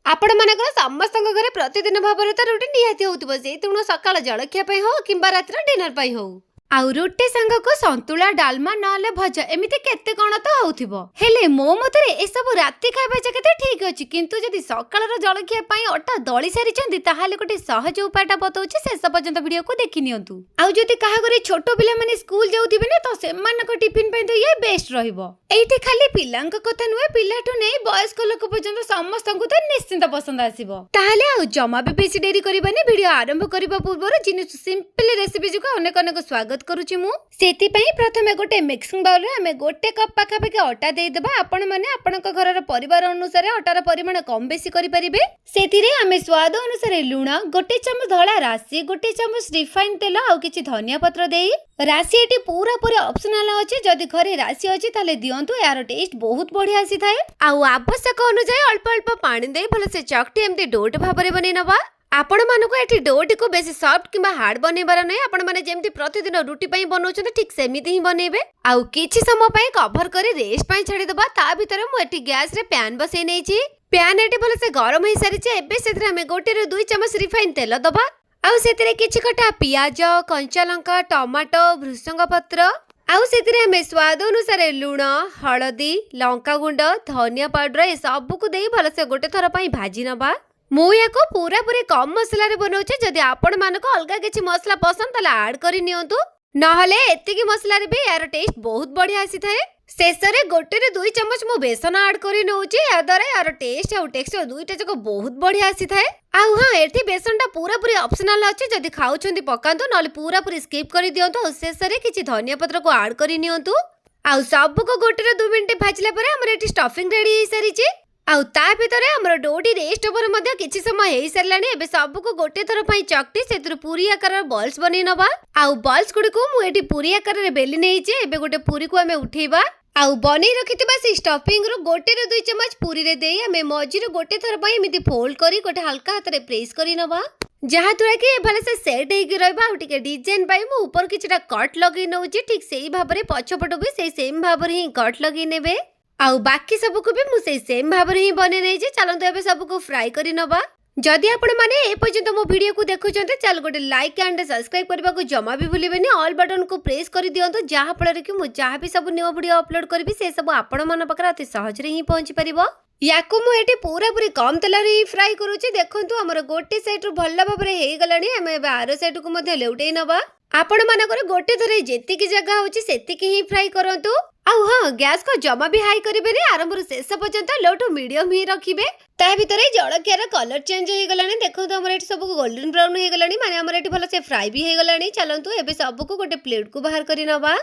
आपण मानकर समस्त घरे प्रतिदिन भाव रुटी निहाती होउथिबो से तुण सकाळ जळखिया पई हो किंबा रात्र डिनर पई हो आउ रुटी संग को संतुला डालमा नले भजा एमिते केते कोन तो होउथिबो हेले मो मतरे ए सब राती खाइबा जकेते ठीक अछि किंतु जदि सकाळर जळखिया पई अटा दळी सारी चंदी ताहाले गोटे सहज उपायटा बतौछि शेष पर्यंत वीडियो को देखि नियंतु आउ जदि काहा घरे छोट पिला माने स्कूल जाउथिबे ने तो सेमान को टिफिन पई तो ये बेस्ट रहइबो एइते खाली पिलांक कथा नुए पिलाठु नै वयस्क लोक पर्यंत समस्त को तो निश्चिंत पसंद आसीबो ताहाले आउ जमा भी बेसी देरी करबानी वीडियो आरंभ करबा पूर्व जिनिस सिंपल रेसिपी जुका अनेक अनेक स्वागत करूची मु सेति पई प्रथमे गोटे मिक्सिंग बाउल रे हमें गोटे कप पाखा पाखी आटा दे देबा आपण माने आपनक घरर परिवार अनुसार आटार परिमाण कम बेसी करि परिबे सेति रे हमें स्वाद अनुसार लूण गोटे चम्मच धळा राशि गोटे चम्मच रिफाइन तेल आ किछि धनिया पत्र देई राशि एटी पूरा पूरा ऑप्शनल अछि जदि घरे राशि अछि ताले दियंतु यार टेस्ट बहुत बढ़िया आसी थाए आ आवश्यक अनुसार अल्प अल्प पानी दे भले से चकटी एमती डोट भाबरे बनै नबा आपण मानको एठी डोटी को बेसी सॉफ्ट किबा हार्ड बनेबार नै आपण माने जेमती प्रतिदिन रुटी पई बनौछन ठीक सेमिति ही बनेबे आउ किछि समय पई कवर करी रेस्ट पई छाडी दबा ता भीतर मु एठी गैस रे पैन बसै नै छी पैन एठी भले से गरम हे सारी छी एबे सेथरे हमें गोटे रे 2 चम्मच रिफाइन तेल दबा आउ सेथरे किछि कटा पियाज कंचा लंका टमाटो भृसंग पत्र आउ सेथरे हमें स्वाद अनुसार लूण हळदी लंका गुंड धनिया पाउडर ए सब को देई भले से गोटे थरा पई भाजी नबा मु याको पूरा पूरी कम मसला रे बनौछे जदि आपण मानको अलगा किछि मसला पसंद तला ऐड करि नियंतु नहले एतिकी मसला रे भी यार टेस्ट बहुत बढ़िया आसी थाए शेषरे गोटे रे 2 चम्मच मु बेसन ऐड करि नउची या द्वारा यार टेस्ट आ टेक्सचर दुईटा जको बहुत बढ़िया आसी थाए आउ हां एठी बेसनटा पूरा पूरी ऑप्शनल अछि जदि खाउछंती पकांतु नहले पूरा पूरी स्किप करि दियंतु शेषरे किछि धनिया पत्र को ऐड करि नियंतु आउ सब को गोटे रे 2 मिनिट भाजला परे हमर एठी स्टफिंग रेडी हे सारी छी आउ ता भितरे हमर डोटी रेस्ट ओवर मध्ये किछि समय हेई सरलानी एबे सब को गोटे थर पई चकटी सेतिर पूरी आकार बॉल्स बनै नबा आउ बॉल्स गुडी को मु एठी पूरी आकार रे बेली नै छी एबे गोटे पूरी को हमें उठेबा आउ बनै रखितबा से स्टफिंग रो गोटे रे 2 चम्मच पूरी रे देई हमें मझी रे गोटे थर पई एमिति फोल्ड करी गोटे हल्का हाथ रे प्रेस करी नबा जहा तुरा कि भले से सेट हे कि रहबा आउ टिके डिजाइन पई मु ऊपर किछटा कट लगै नउ छी ठीक सेही भाबरे पछपटो भी सेम भाबरे ही कट लगै नेबे आउ बाकी सब को भी मु सेम भाबरे ही बने नै जे चलंतु एबे सब को फ्राई करी नबा जदि आपण माने ए पर्यंत मो वीडियो को देखुचंते चल गोटे लाइक एंड सब्सक्राइब करबा को जमा भी भूलिबेनी ऑल बटन को प्रेस करि दियंतु जहा फଳରେ कि मु जहा भी सब न्यू वीडियो अपलोड करबी से सब आपण मन पकरा अति सहज रे ही पहुंची परिबो याको मु एठी पूरा पूरी कम तेल रे फ्राई करूची देखंतु हमर गोटे साइड रो भल्ला भाबरे हेई गलानी हम एबे आरो साइड को मध्ये लेउटेई नबा आपण मानकर गोटे थरे जेति की जगह होची सेति की ही फ्राई करंतु आउ हां गैस को जमा भी हाई करिबे रे आरंभ रो शेष पर्यंत लो टू मीडियम ही रखिबे ता भीतर जळकियार कलर चेंज हे गलानी देखंतु हमर एठी सब को गोल्डन ब्राउन हे गलानी माने हमर एठी भलो से फ्राई भी हे गलानी चलंतु एबे सब को गोटे प्लेट को बाहर करि नबा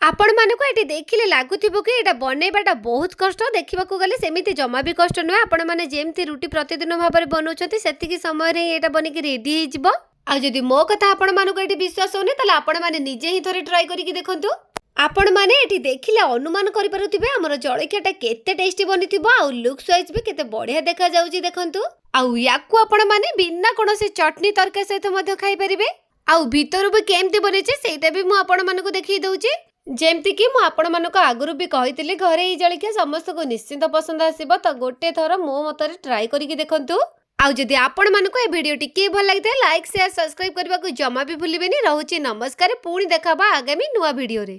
आपण मानको एठी देखिले लागुथिबो कि एटा बनेबाटा बहुत कष्ट देखिबा को गले सेमिति जमा भी कष्ट न आपण माने जेमति रुटी प्रतिदिन भाबरे बनौछथि सेति की समय रे एटा बनि कि रेडी हे जिवो आ जदि मो कथा आपण मानको एठी विश्वास होने तले आपण माने निजे ही थरे ट्राई करिकि देखंतु आपण माने एठी देखिले अनुमान करि पारुथिबे हमर जळखियाटा केते टेस्टी बनिथिबो आ लुक्स वाइज भी केते बढ़िया देखा जाउची देखंतु आ याकू आपण माने बिना कोनोसे चटनी तरकारी सहित मध्ये खाइ परिबे आ भीतर भी केमती बनेचे सेटा भी मु आपण मानको देखि दउची जेमती कि मु आपण मानको आगरु भी कहितली घरे ई जळखिया समस्त को निश्चिंत पसंद आसीबो त गोटे थर मो मतरे ट्राई करिकि देखंतु आउ जदि आपण मानको ए वीडियो टिके भल लागिते लाइक शेयर सब्सक्राइब करबा को जमा भी भूलिबेनी रहउची नमस्कार पुणी देखाबा आगामी नुवा वीडियो रे।